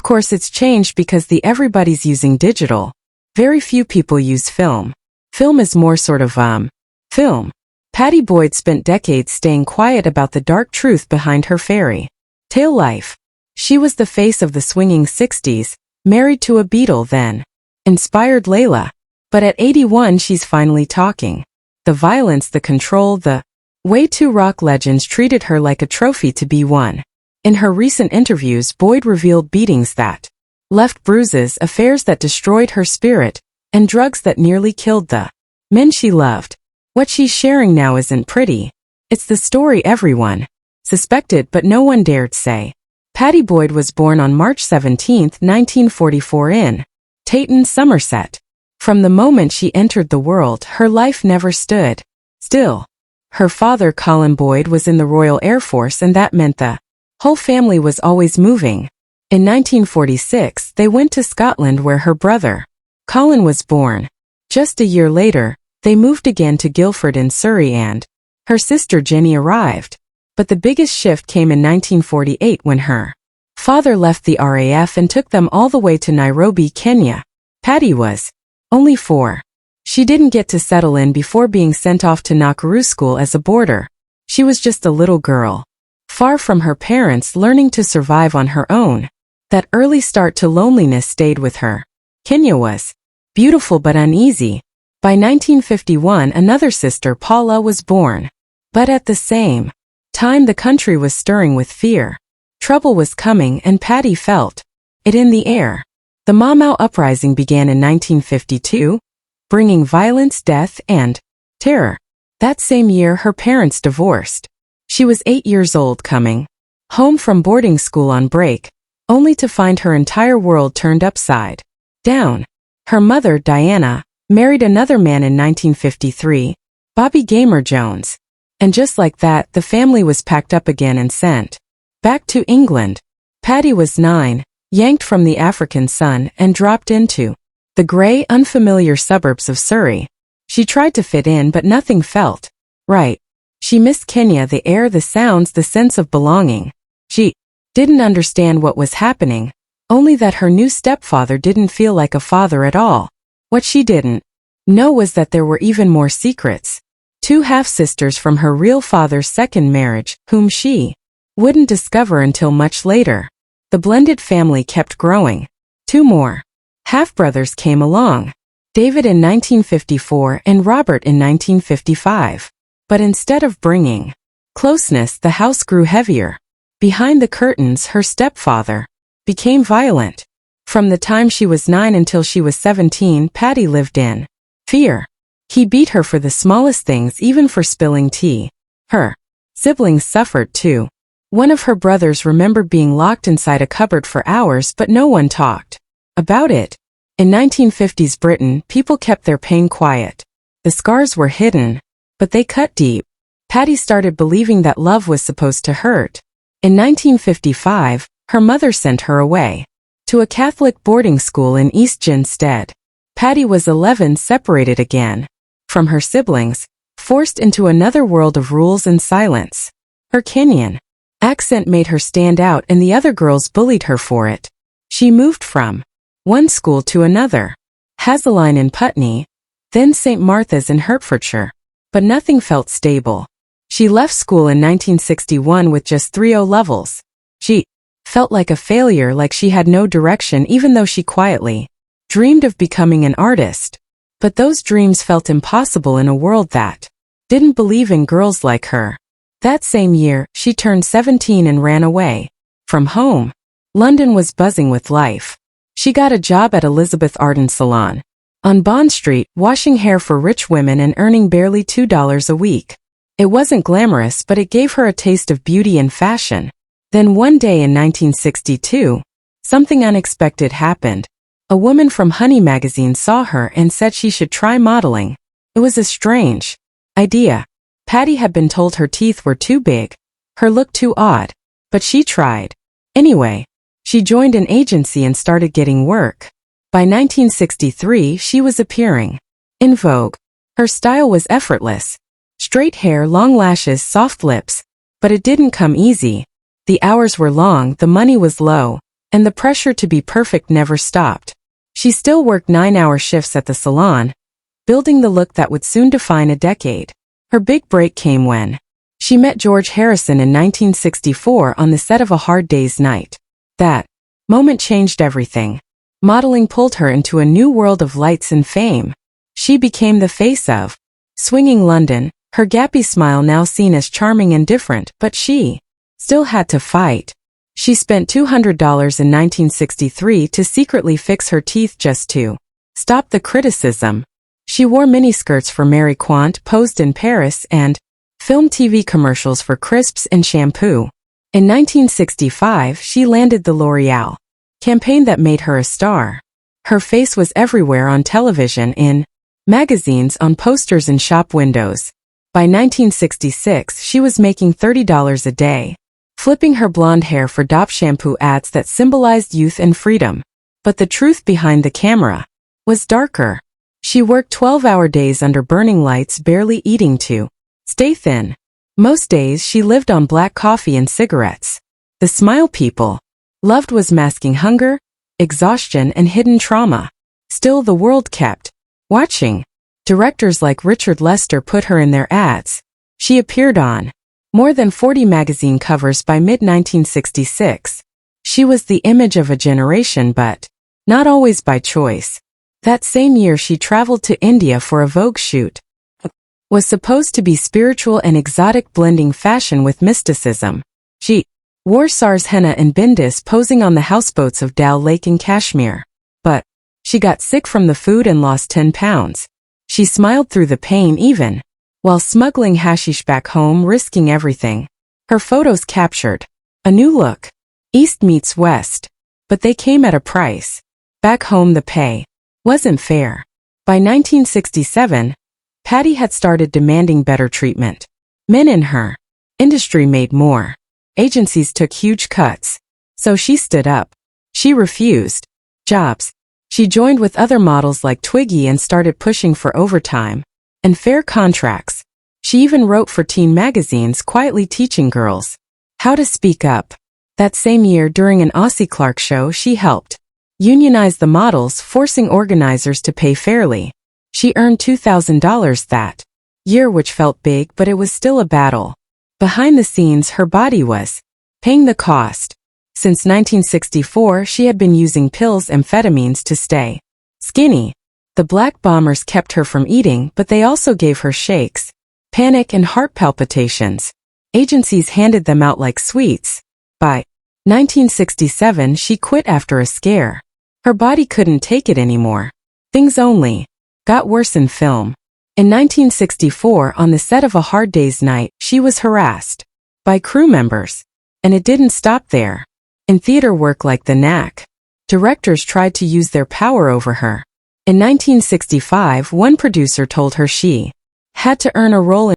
course it's changed because everybody's using digital. Very few people use film. Film is more sort of, film. Pattie Boyd spent decades staying quiet about the dark truth behind her fairy tale life. She was the face of the swinging 60s, married to a Beatle then. Inspired Layla. But at 81 she's finally talking. The violence, the control, the way two rock legends treated her like a trophy to be won. In her recent interviews, Boyd revealed beatings that left bruises, affairs that destroyed her spirit, and drugs that nearly killed the men she loved. What she's sharing now isn't pretty. It's the story everyone suspected but no one dared say. Pattie Boyd was born on March 17, 1944 in Taunton, Somerset. From the moment she entered the world, her life never stood still. Her father, Colin Boyd, was in the Royal Air Force, and that meant the whole family was always moving. In 1946, they went to Scotland where her brother, Colin, was born. Just a year later, they moved again to Guildford in Surrey and her sister Jenny arrived. But the biggest shift came in 1948 when her father left the RAF and took them all the way to Nairobi, Kenya. Pattie was only 4. She didn't get to settle in before being sent off to Nakuru school as a boarder. She was just a little girl, far from her parents, learning to survive on her own. That early start to loneliness stayed with her. Kenya was beautiful but uneasy. By 1951, another sister, Paula, was born. But at the same time, the country was stirring with fear. Trouble was coming, and Pattie felt it in the air. The Mau Mau uprising began in 1952, bringing violence, death, and terror. That same year, her parents divorced. She was 8 years old, coming home from boarding school on break, only to find her entire world turned upside down. Her mother, Diana, married another man in 1953, Bobby Gamer Jones. And just like that, the family was packed up again and sent back to England. Pattie was 9, yanked from the African sun and dropped into the grey, unfamiliar suburbs of Surrey. She tried to fit in, but nothing felt right. She missed Kenya, the air, the sounds, the sense of belonging. She didn't understand what was happening, only that her new stepfather didn't feel like a father at all. What she didn't know was that there were even more secrets. 2 half-sisters from her real father's second marriage, whom she wouldn't discover until much later. The blended family kept growing. 2 more half-brothers came along, David in 1954 and Robert in 1955. But instead of bringing closeness, the house grew heavier. Behind the curtains, her stepfather became violent. From the time she was 9 until she was 17, Pattie lived in fear. He beat her for the smallest things, even for spilling tea. Her siblings suffered too. One of her brothers remembered being locked inside a cupboard for hours, but no one talked about it. In 1950s Britain, people kept their pain quiet. The scars were hidden, but they cut deep. Pattie started believing that love was supposed to hurt. In 1955, her mother sent her away to a Catholic boarding school in East Grinstead. Pattie was 11, separated again from her siblings, forced into another world of rules and silence. Her Kenyan accent made her stand out, and the other girls bullied her for it. She moved from one school to another, Hazeline in Putney, then St. Martha's in Hertfordshire. But nothing felt stable. She left school in 1961 with just 3 O-levels. She felt like a failure, like she had no direction, even though she quietly dreamed of becoming an artist. But those dreams felt impossible in a world that didn't believe in girls like her. That same year, she turned 17 and ran away from home. London was buzzing with life. She got a job at Elizabeth Arden Salon on Bond Street, washing hair for rich women and earning barely $2 a week. It wasn't glamorous, but it gave her a taste of beauty and fashion. Then one day in 1962, something unexpected happened. A woman from Honey magazine saw her and said she should try modeling. It was a strange idea. Pattie had been told her teeth were too big, her look too odd, but she tried. Anyway, she joined an agency and started getting work. By 1963, she was appearing in Vogue. Her style was effortless. Straight hair, long lashes, soft lips. But it didn't come easy. The hours were long, the money was low, and the pressure to be perfect never stopped. She still worked 9-hour shifts at the salon, building the look that would soon define a decade. Her big break came when she met George Harrison in 1964 on the set of A Hard Day's Night. That moment changed everything. Modeling pulled her into a new world of lights and fame. She became the face of swinging London, her gappy smile now seen as charming and different, but she still had to fight. She spent $200 in 1963 to secretly fix her teeth just to stop the criticism. She wore miniskirts for Mary Quant, posed in Paris, and filmed TV commercials for crisps and shampoo. In 1965, she landed the L'Oreal campaign that made her a star. Her face was everywhere on television, in magazines, on posters and shop windows. By 1966, she was making $30 a day, flipping her blonde hair for Dop shampoo ads that symbolized youth and freedom. But the truth behind the camera was darker. She worked 12-hour days under burning lights, barely eating to stay thin. Most days she lived on black coffee and cigarettes. The smile people loved was masking hunger, exhaustion, and hidden trauma. Still, the world kept watching. Directors like Richard Lester put her in their ads. She appeared on more than 40 magazine covers by mid-1966. She was the image of a generation, but not always by choice. That same year she traveled to India for a Vogue shoot. Was supposed to be spiritual and exotic, blending fashion with mysticism. She wore sars henna and bindis, posing on the houseboats of Dal Lake in Kashmir. But she got sick from the food and lost 10 pounds. She smiled through the pain even while smuggling hashish back home, risking everything. Her photos captured a new look. East meets West. But they came at a price. Back home the pay wasn't fair. By 1967, Pattie had started demanding better treatment. Men in her industry made more. Agencies took huge cuts. So she stood up. She refused jobs. She joined with other models like Twiggy and started pushing for overtime and fair contracts. She even wrote for teen magazines, quietly teaching girls how to speak up. That same year, during an Aussie Clark show, she helped unionize the models, forcing organizers to pay fairly. She earned $2,000 that year, which felt big, but it was still a battle. Behind the scenes, her body was paying the cost. Since 1964, she had been using pills, amphetamines, to stay skinny. The black bombers kept her from eating, but they also gave her shakes, panic, and heart palpitations. Agencies handed them out like sweets. By 1967, she quit after a scare. Her body couldn't take it anymore. Things only got worse in film. In 1964, on the set of A Hard Day's Night, she was harassed by crew members. And it didn't stop there. In theater work like The Knack, directors tried to use their power over her. In 1965, one producer told her she had to earn a role in